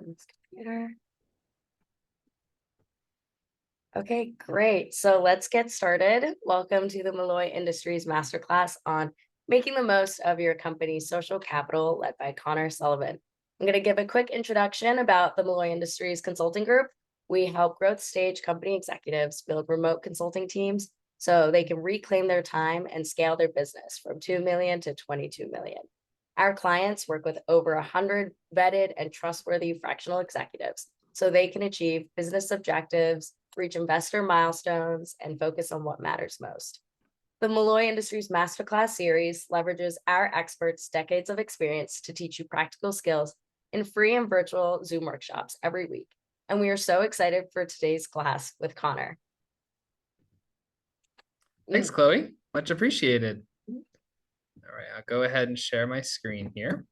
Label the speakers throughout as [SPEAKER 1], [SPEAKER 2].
[SPEAKER 1] on this computer. Okay, great. So let's get started. Welcome to the Malloy Industries Masterclass on making the most of your company's social capital, led by Connor Sullivan. I'm going to give a quick introduction about the Malloy Industries Consulting Group. We help growth stage company executives build remote consulting teams so they can reclaim their time and scale their business from 2 million to 22 million. Our clients work with over 100 vetted and trustworthy fractional executives so they can achieve business objectives, reach investor milestones, and focus on what matters most. The Malloy Industries Masterclass series leverages our experts' decades of experience to teach you practical skills in free and virtual Zoom workshops every week. And we are so excited for today's class with Connor.
[SPEAKER 2] Thanks, Chloe. Much appreciated. All right, I'll go ahead and share my screen here.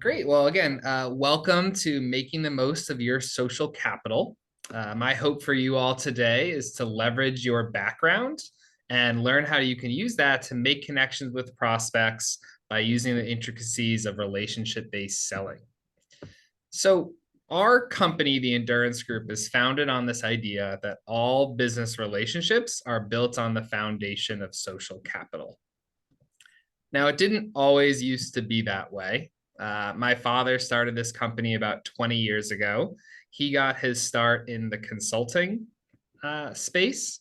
[SPEAKER 2] Great. Well, again, welcome to making the most of your social capital. My hope for you all today is to leverage your background and learn how you can use that to make connections with prospects by using the intricacies of relationship-based selling. So our company, the Endurance Group, is founded on this idea that all business relationships are built on the foundation of social capital. Now, it didn't always used to be that way. My father started this company about 20 years ago. He got his start in the consulting space.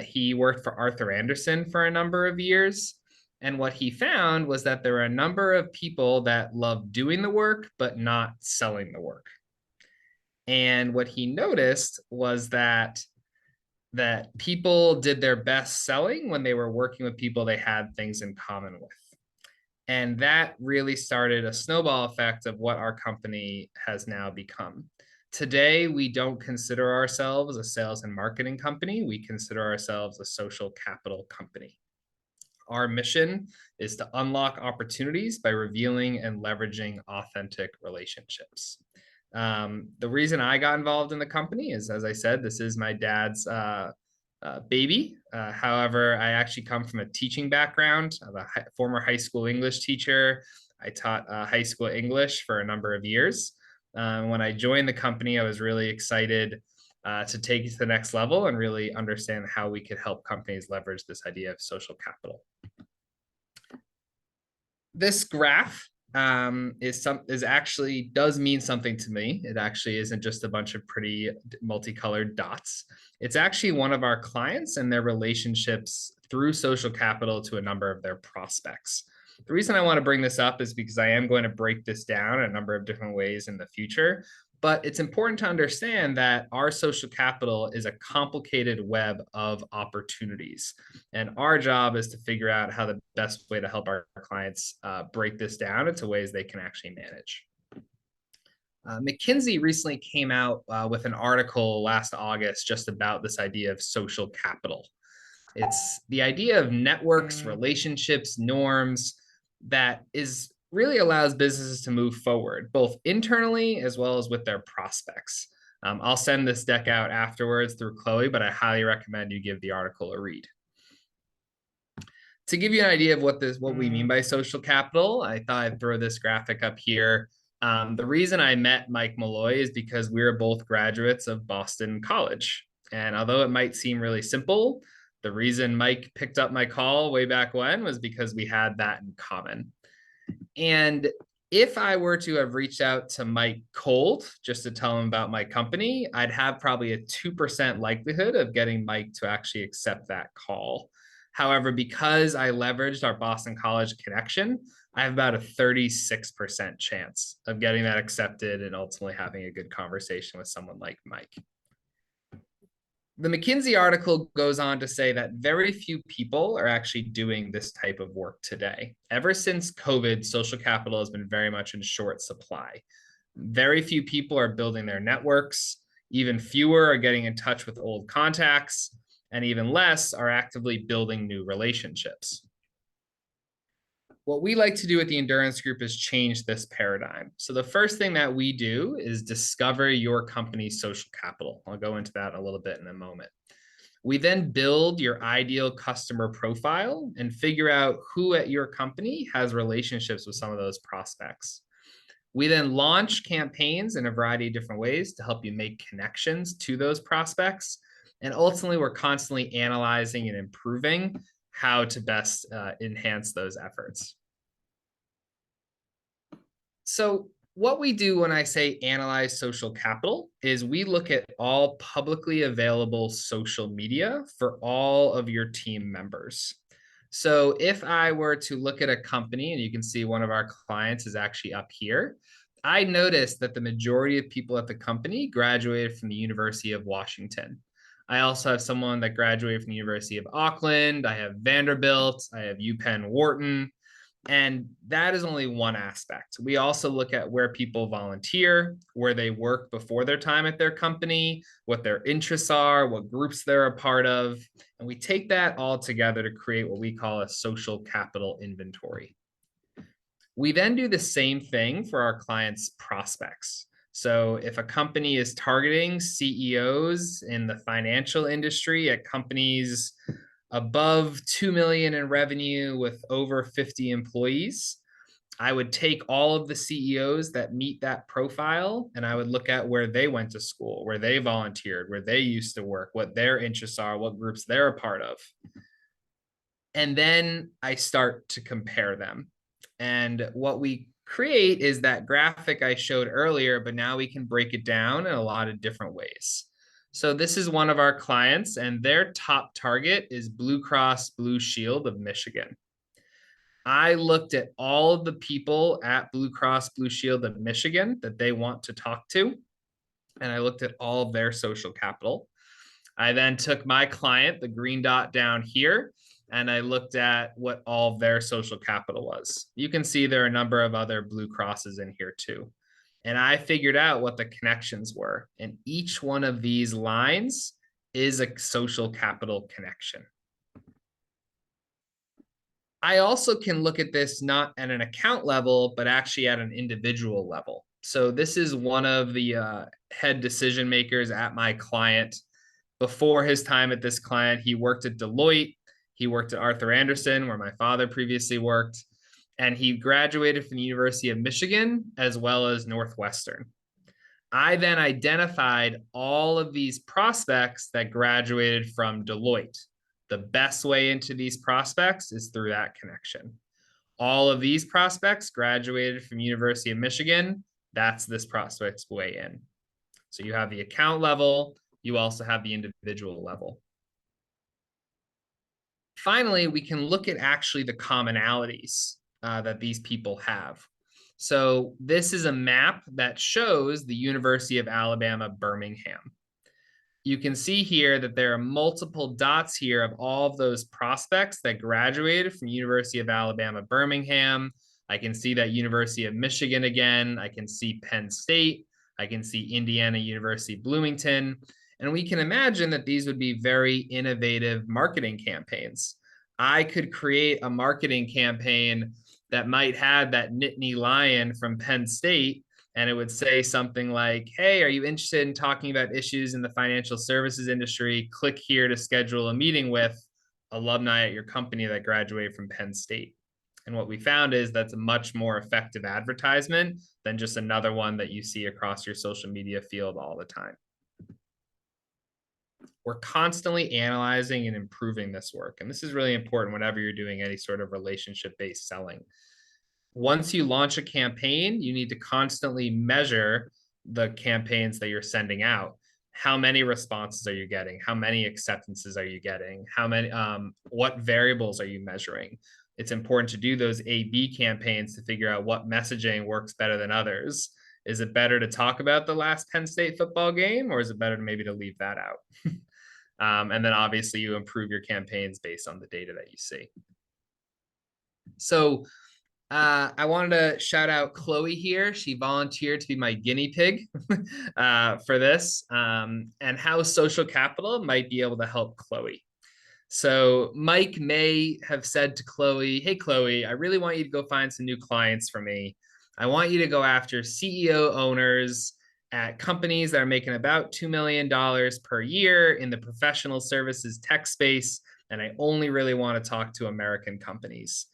[SPEAKER 2] He worked for Arthur Andersen for a number of years. And what he found was that there were a number of people that loved doing the work, but not selling the work. And what he noticed was that people did their best selling when they were working with people they had things in common with. And that really started a snowball effect of what our company has now become. Today, we don't consider ourselves a sales and marketing company. We consider ourselves a social capital company. Our mission is to unlock opportunities by revealing and leveraging authentic relationships. The reason I got involved in the company is, as I said, this is my dad's baby. However, I actually come from a teaching background. I'm a former high school English teacher. I taught high school English for a number of years. When I joined the company, I was really excited to take it to the next level and really understand how we could help companies leverage this idea of social capital. This graph actually does mean something to me. It actually isn't just a bunch of pretty multicolored dots. It's actually one of our clients and their relationships through social capital to a number of their prospects. The reason I want to bring this up is because I am going to break this down a number of different ways in the future. But it's important to understand that our social capital is a complicated web of opportunities. And our job is to figure out how the best way to help our clients break this down into ways they can actually manage. McKinsey recently came out with an article last August just about this idea of social capital. It's the idea of networks, relationships, norms that really allows businesses to move forward, both internally as well as with their prospects. I'll send this deck out afterwards through Chloe, but I highly recommend you give the article a read. To give you an idea of what we mean by social capital, I thought I'd throw this graphic up here. The reason I met Mike Malloy is because we were both graduates of Boston College. And although it might seem really simple, the reason Mike picked up my call way back when was because we had that in common. And if I were to have reached out to Mike cold just to tell him about my company, I'd have probably a 2% likelihood of getting Mike to actually accept that call. However, because I leveraged our Boston College connection, I have about a 36% chance of getting that accepted and ultimately having a good conversation with someone like Mike. The McKinsey article goes on to say that very few people are actually doing this type of work today. Ever since COVID, social capital has been very much in short supply. Very few people are building their networks. Even fewer are getting in touch with old contacts, and even less are actively building new relationships. What we like to do at the Endurance Group is change this paradigm. So the first thing that we do is discover your company's social capital. I'll go into that a little bit in a moment. We then build your ideal customer profile and figure out who at your company has relationships with some of those prospects. We then launch campaigns in a variety of different ways to help you make connections to those prospects. And ultimately, we're constantly analyzing and improving how to best enhance those efforts. So, what we do when I say analyze social capital is we look at all publicly available social media for all of your team members. So, if I were to look at a company, and you can see one of our clients is actually up here, I noticed that the majority of people at the company graduated from the University of Washington. I also have someone that graduated from the University of Auckland. I have Vanderbilt. I have UPenn Wharton. And that is only one aspect. We also look at where people volunteer, where they work before their time at their company, what their interests are, what groups they're a part of. And we take that all together to create what we call a social capital inventory. We then do the same thing for our clients' prospects. So if a company is targeting CEOs in the financial industry at companies above 2 million in revenue with over 50 employees, I would take all of the CEOs that meet that profile and I would look at where they went to school, where they volunteered, where they used to work, what their interests are, what groups they're a part of. And then I start to compare them. And what we create is that graphic I showed earlier, but now we can break it down in a lot of different ways. So this is one of our clients, and their top target is Blue Cross Blue Shield of Michigan. I looked at all of the people at Blue Cross Blue Shield of Michigan that they want to talk to, and I looked at all of their social capital. I then took my client, the green dot down here, and I looked at what all of their social capital was. You can see there are a number of other Blue Crosses in here too. And I figured out what the connections were. And each one of these lines is a social capital connection. I also can look at this not at an account level, but actually at an individual level. So this is one of the head decision makers at my client. Before his time at this client, he worked at Deloitte. He worked at Arthur Andersen, where my father previously worked. And he graduated from the University of Michigan as well as Northwestern. I then identified all of these prospects that graduated from Deloitte. The best way into these prospects is through that connection. All of these prospects graduated from University of Michigan. That's this prospect's way in. So you have the account level, you also have the individual level. Finally, we can look at actually the commonalities that these people have. So this is a map that shows the University of Alabama, Birmingham. You can see here that there are multiple dots here of all of those prospects that graduated from University of Alabama, Birmingham. I can see that University of Michigan again. I can see Penn State. I can see Indiana University, Bloomington. And we can imagine that these would be very innovative marketing campaigns. I could create a marketing campaign that might have that Nittany Lion from Penn State, and it would say something like, hey, are you interested in talking about issues in the financial services industry? Click here to schedule a meeting with alumni at your company that graduated from Penn State. And what we found is that's a much more effective advertisement than just another one that you see across your social media field all the time. We're constantly analyzing and improving this work. And this is really important whenever you're doing any sort of relationship-based selling. Once you launch a campaign, you need to constantly measure the campaigns that you're sending out. How many responses are you getting? How many acceptances are you getting? How many, what variables are you measuring? It's important to do those A/B campaigns to figure out what messaging works better than others. Is it better to talk about the last Penn State football game, or is it better maybe to leave that out? And then obviously you improve your campaigns based on the data that you see. So I wanted to shout out Chloe here. She volunteered to be my guinea pig for this, and how social capital might be able to help Chloe. So Mike may have said to Chloe, hey, Chloe, I really want you to go find some new clients for me. I want you to go after CEO owners at companies that are making about $2 million per year in the professional services tech space. And I only really want to talk to American companies.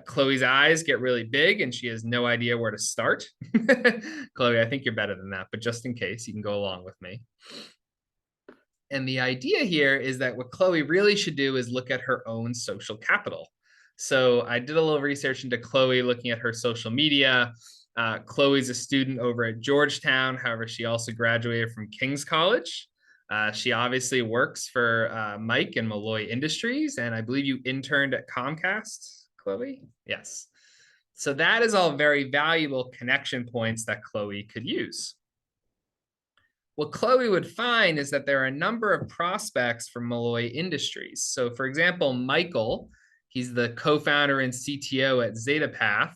[SPEAKER 2] Chloe's eyes get really big and she has no idea where to start. Chloe, I think you're better than that, but just in case, you can go along with me. And the idea here is that what Chloe really should do is look at her own social capital. So I did a little research into Chloe, looking at her social media. Chloe's a student over at Georgetown. However, she also graduated from King's College. She obviously works for Mike and Malloy Industries, and I believe you interned at Comcast, Chloe? Yes. So that is all very valuable connection points that Chloe could use. What Chloe would find is that there are a number of prospects for Malloy Industries. So for example, Michael, he's the co-founder and CTO at ZetaPath.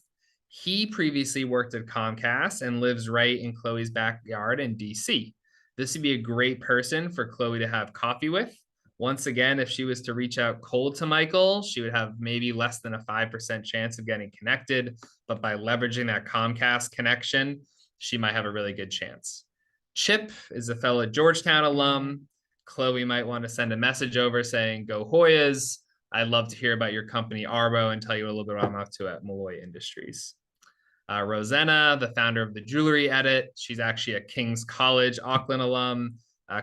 [SPEAKER 2] He previously worked at Comcast and lives right in Chloe's backyard in DC. This would be a great person for Chloe to have coffee with. Once again, if she was to reach out cold to Michael, she would have maybe less than a 5% chance of getting connected. But by leveraging that Comcast connection, she might have a really good chance. Chip is a fellow Georgetown alum. Chloe might want to send a message over saying, "Go Hoyas. I'd love to hear about your company, Arbo, and tell you a little bit what I'm up to at Malloy Industries." Rosanna, the founder of the Jewelry Edit. She's actually a King's College Auckland alum.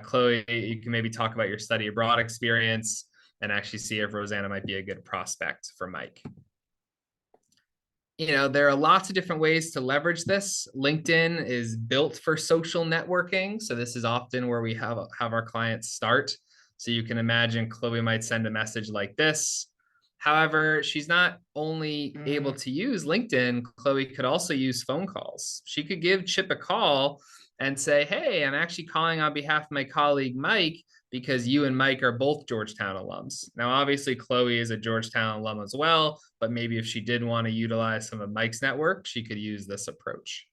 [SPEAKER 2] Chloe, you can maybe talk about your study abroad experience and actually see if Rosanna might be a good prospect for Mike. There are lots of different ways to leverage this. LinkedIn is built for social networking. So this is often where we have our clients start. So you can imagine Chloe might send a message like this. However, she's not only able to use LinkedIn, Chloe could also use phone calls. She could give Chip a call and say, "Hey, I'm actually calling on behalf of my colleague, Mike, because you and Mike are both Georgetown alums." Now, obviously, Chloe is a Georgetown alum as well, but maybe if she did want to utilize some of Mike's network, she could use this approach.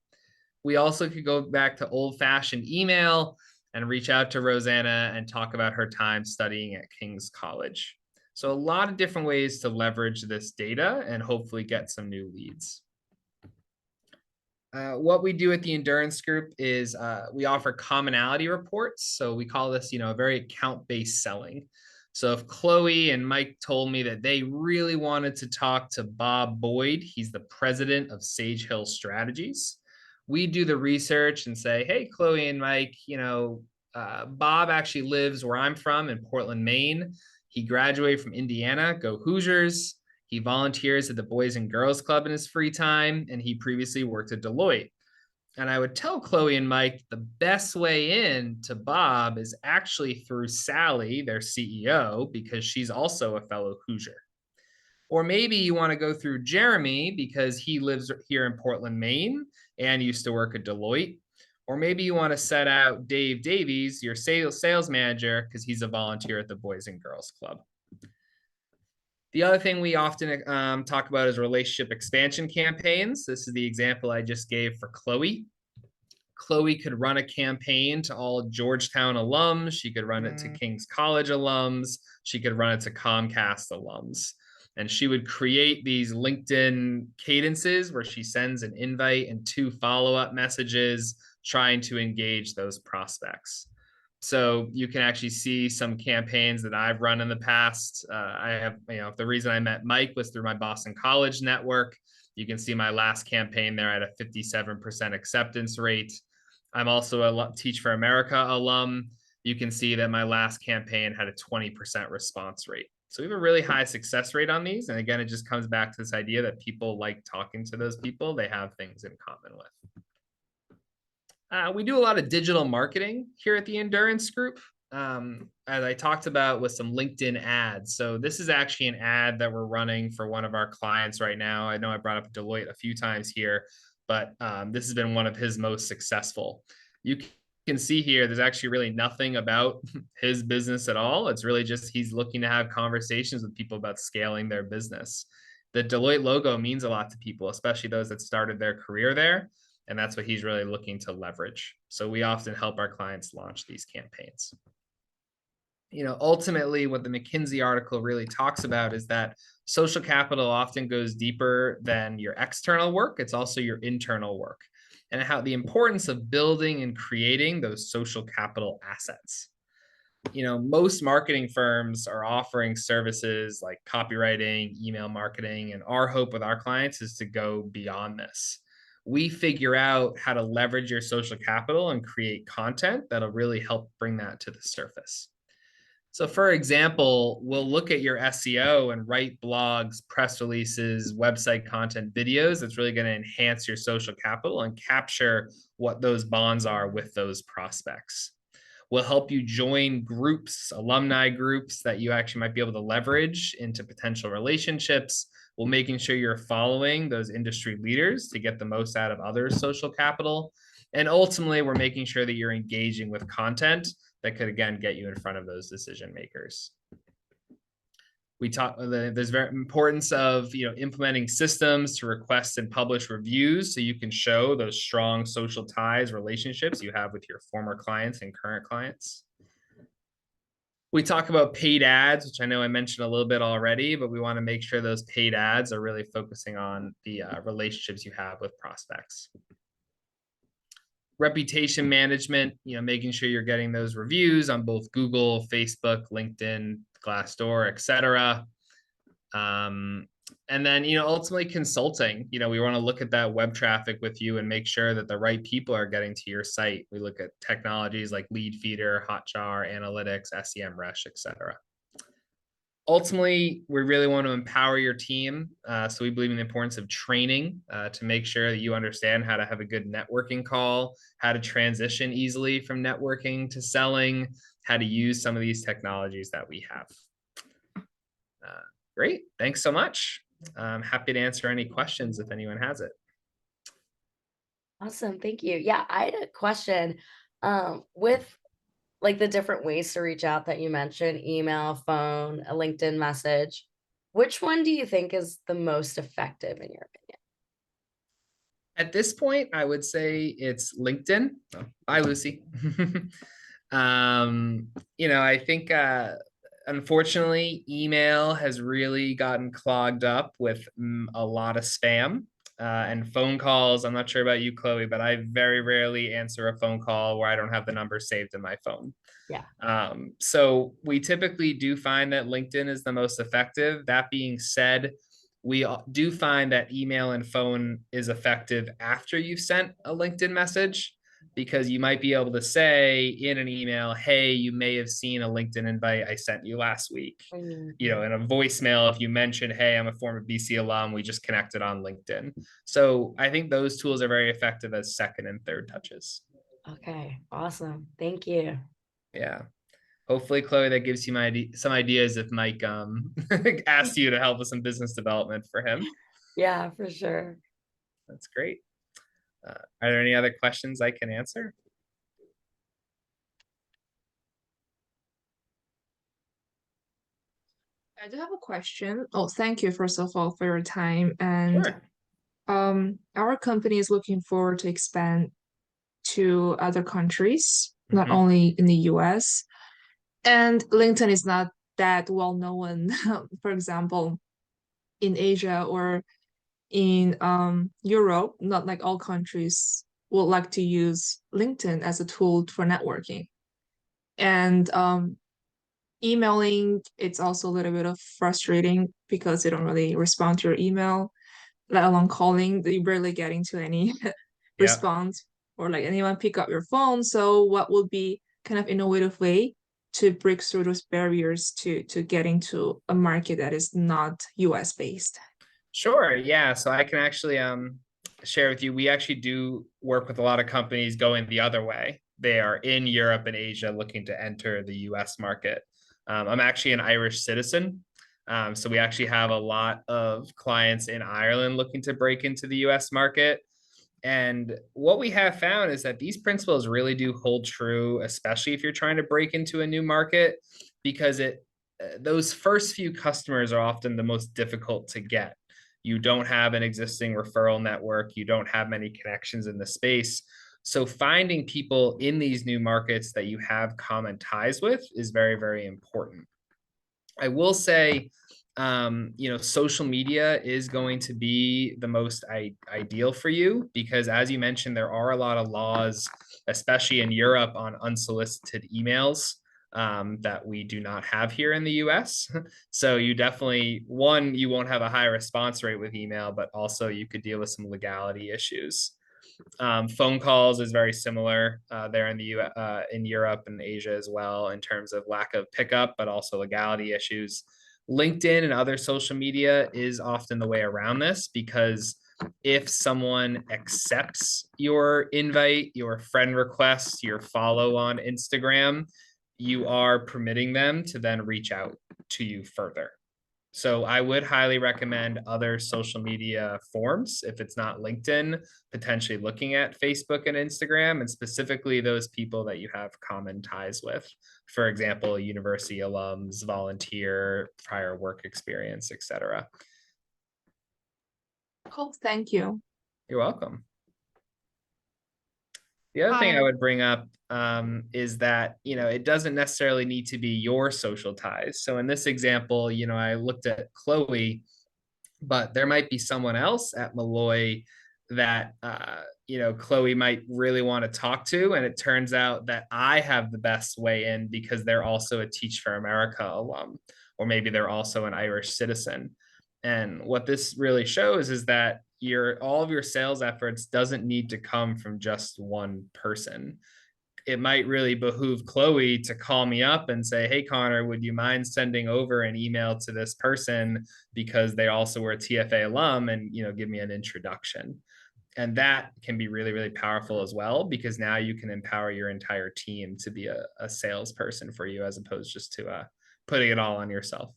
[SPEAKER 2] We also could go back to old-fashioned email and reach out to Rosanna and talk about her time studying at King's College. So a lot of different ways to leverage this data and hopefully get some new leads. What we do at the Endurance Group is we offer commonality reports. So we call this, very account-based selling. So if Chloe and Mike told me that they really wanted to talk to Bob Boyd, he's the president of Sage Hill Strategies, we do the research and say, "Hey, Chloe and Mike, Bob actually lives where I'm from in Portland, Maine. He graduated from Indiana, go Hoosiers. He volunteers at the Boys and Girls Club in his free time, and he previously worked at Deloitte." And I would tell Chloe and Mike the best way in to Bob is actually through Sally, their CEO, because she's also a fellow Hoosier. Or maybe you want to go through Jeremy because he lives here in Portland, Maine, and used to work at Deloitte. Or maybe you want to set out Dave Davies, your sales manager, because he's a volunteer at the Boys and Girls Club. The other thing we often talk about is relationship expansion campaigns. This is the example I just gave for Chloe. Chloe could run a campaign to all Georgetown alums. She could run it to King's College alums. She could run it to Comcast alums. And she would create these LinkedIn cadences where she sends an invite and 2 follow-up messages trying to engage those prospects. So you can actually see some campaigns that I've run in the past. I have, the reason I met Mike was through my Boston College network. You can see my last campaign there at a 57% acceptance rate. I'm also a Teach for America alum. You can see that my last campaign had a 20% response rate. So we have a really high success rate on these. And again, it just comes back to this idea that people like talking to those people they have things in common with. We do a lot of digital marketing here at the Endurance Group, as I talked about with some LinkedIn ads. So this is actually an ad that we're running for one of our clients right now. I know I brought up Deloitte a few times here, but this has been one of his most successful. You can see here, there's actually really nothing about his business at all. It's really just he's looking to have conversations with people about scaling their business. The Deloitte logo means a lot to people, especially those that started their career there. And that's what he's really looking to leverage. So we often help our clients launch these campaigns. Ultimately, what the McKinsey article really talks about is that social capital often goes deeper than your external work. It's also your internal work. and how the importance of building and creating those social capital assets. Most marketing firms are offering services like copywriting, email marketing, and our hope with our clients is to go beyond this. We figure out how to leverage your social capital and create content that'll really help bring that to the surface. So, for example, we'll look at your SEO and write blogs, press releases, website content, videos that's really going to enhance your social capital and capture what those bonds are with those prospects. We'll help you join groups, alumni groups that you actually might be able to leverage into potential relationships. We're making sure you're following those industry leaders to get the most out of others' social capital. And ultimately, we're making sure that you're engaging with content that could, again, get you in front of those decision makers. We talk there's very importance of implementing systems to request and publish reviews so you can show those strong social ties, relationships you have with your former clients and current clients. We talk about paid ads, which I know I mentioned a little bit already, but we want to make sure those paid ads are really focusing on the relationships you have with prospects. Reputation management, making sure you're getting those reviews on both Google, Facebook, LinkedIn, Glassdoor, etc. And then, ultimately consulting, we want to look at that web traffic with you and make sure that the right people are getting to your site. We look at technologies like Lead Feeder, Hotjar, Analytics, SEMrush, etc. Ultimately, we really want to empower your team. So we believe in the importance of training to make sure that you understand how to have a good networking call, how to transition easily from networking to selling, how to use some of these technologies that we have. Great. Thanks so much. I'm happy to answer any questions if anyone has it.
[SPEAKER 1] Awesome. Thank you. Yeah, I had a question with like the different ways to reach out that you mentioned, email, phone, a LinkedIn message. Which one do you think is the most effective in your opinion?
[SPEAKER 2] At this point, I would say it's LinkedIn. Oh, bye, Lucy. I think unfortunately, email has really gotten clogged up with a lot of spam and phone calls. I'm not sure about you, Chloe, but I very rarely answer a phone call where I don't have the number saved in my phone.
[SPEAKER 1] Yeah.
[SPEAKER 2] So we typically do find that LinkedIn is the most effective. That being said, we do find that email and phone is effective after you've sent a LinkedIn message, because you might be able to say in an email, hey, you may have seen a LinkedIn invite I sent you last week.
[SPEAKER 1] Mhm.
[SPEAKER 2] In a voicemail, if you mention, hey, I'm a former BC alum, we just connected on LinkedIn. So I think those tools are very effective as second and third touches.
[SPEAKER 1] Okay. Awesome. Thank you.
[SPEAKER 2] Yeah. Hopefully, Chloe, that gives you some ideas if Mike asked you to help with some business development for him.
[SPEAKER 1] Yeah, for sure.
[SPEAKER 2] That's great. Are there any other questions I can answer?
[SPEAKER 3] I do have a question. Oh, thank you first of all for your time. And
[SPEAKER 2] Sure.
[SPEAKER 3] our company is looking forward to expand to other countries, not
[SPEAKER 2] Mhm.
[SPEAKER 3] only in the US. And LinkedIn is not that well known, for example, in Asia or in Europe, not like all countries would like to use LinkedIn as a tool for networking. And emailing, it's also a little bit of frustrating because they don't really respond to your email, let alone calling. You barely get into any
[SPEAKER 2] Yeah.
[SPEAKER 3] response or like anyone pick up your phone. So what would be kind of innovative way to break through those barriers to get into a market that is not US based?
[SPEAKER 2] Sure. Yeah. So I can actually share with you. We actually do work with a lot of companies going the other way. They are in Europe and Asia looking to enter the US market. I'm actually an Irish citizen. So we actually have a lot of clients in Ireland looking to break into the US market. And what we have found is that these principles really do hold true, especially if you're trying to break into a new market, because those first few customers are often the most difficult to get. You don't have an existing referral network, you don't have many connections in the space. So finding people in these new markets that you have common ties with is very, very important. I will say Social media is going to be the most ideal for you because, as you mentioned, there are a lot of laws, especially in Europe, on unsolicited emails that we do not have here in the US. So you definitely, one, you won't have a high response rate with email, but also you could deal with some legality issues. Phone calls is very similar there in Europe and Asia as well in terms of lack of pickup, but also legality issues. LinkedIn and other social media is often the way around this because if someone accepts your invite, your friend request, your follow on Instagram, you are permitting them to then reach out to you further. So I would highly recommend other social media forms. If it's not LinkedIn, potentially looking at Facebook and Instagram, and specifically those people that you have common ties with. For example, university alums, volunteer, prior work experience, etc.
[SPEAKER 3] Cool, thank you.
[SPEAKER 2] You're welcome. The other thing I would bring up is that, it doesn't necessarily need to be your social ties. So in this example, I looked at Chloe, but there might be someone else at Malloy that, Chloe might really want to talk to. And it turns out that I have the best way in because they're also a Teach for America alum, or maybe they're also an Irish citizen. And what this really shows is that all of your sales efforts doesn't need to come from just one person. It might really behoove Chloe to call me up and say, hey, Connor, would you mind sending over an email to this person because they also were a TFA alum and, give me an introduction. And that can be really, really powerful as well, because now you can empower your entire team to be a salesperson for you as opposed just to putting it all on yourself.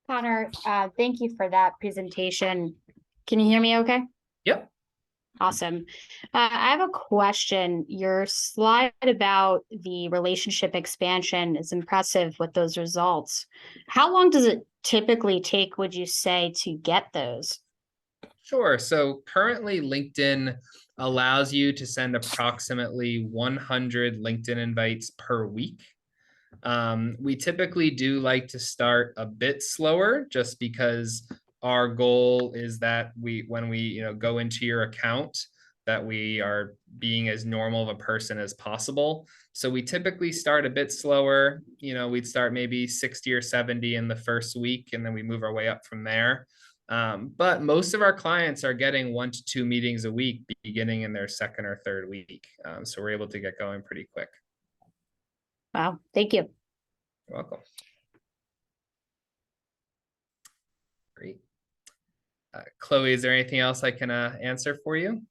[SPEAKER 4] Connor, thank you for that presentation. Can you hear me okay?
[SPEAKER 2] Yep.
[SPEAKER 4] Awesome. I have a question. Your slide about the relationship expansion is impressive with those results. How long does it typically take, would you say, to get those?
[SPEAKER 2] Sure. So currently LinkedIn allows you to send approximately 100 LinkedIn invites per week. We typically do like to start a bit slower just because our goal is that when we go into your account, that we are being as normal of a person as possible. So we typically start a bit slower. We'd start maybe 60 or 70 in the first week, and then we move our way up from there. But most of our clients are getting 1 to 2 meetings a week beginning in their second or third week. So we're able to get going pretty quick.
[SPEAKER 4] Wow, thank you.
[SPEAKER 2] You're welcome. Great. Chloe, is there anything else I can answer for you?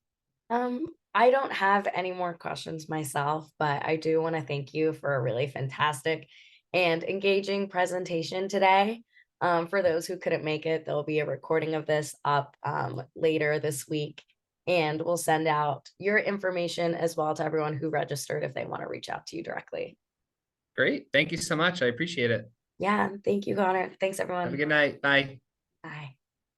[SPEAKER 1] I don't have any more questions myself, but I do want to thank you for a really fantastic and engaging presentation today. For those who couldn't make it, there'll be a recording of this up later this week, and we'll send out your information as well to everyone who registered if they want to reach out to you directly.
[SPEAKER 2] Great. Thank you so much. I appreciate it.
[SPEAKER 1] Yeah, thank you, Connor. Thanks, everyone.
[SPEAKER 2] Have a good night. Bye.
[SPEAKER 1] Bye.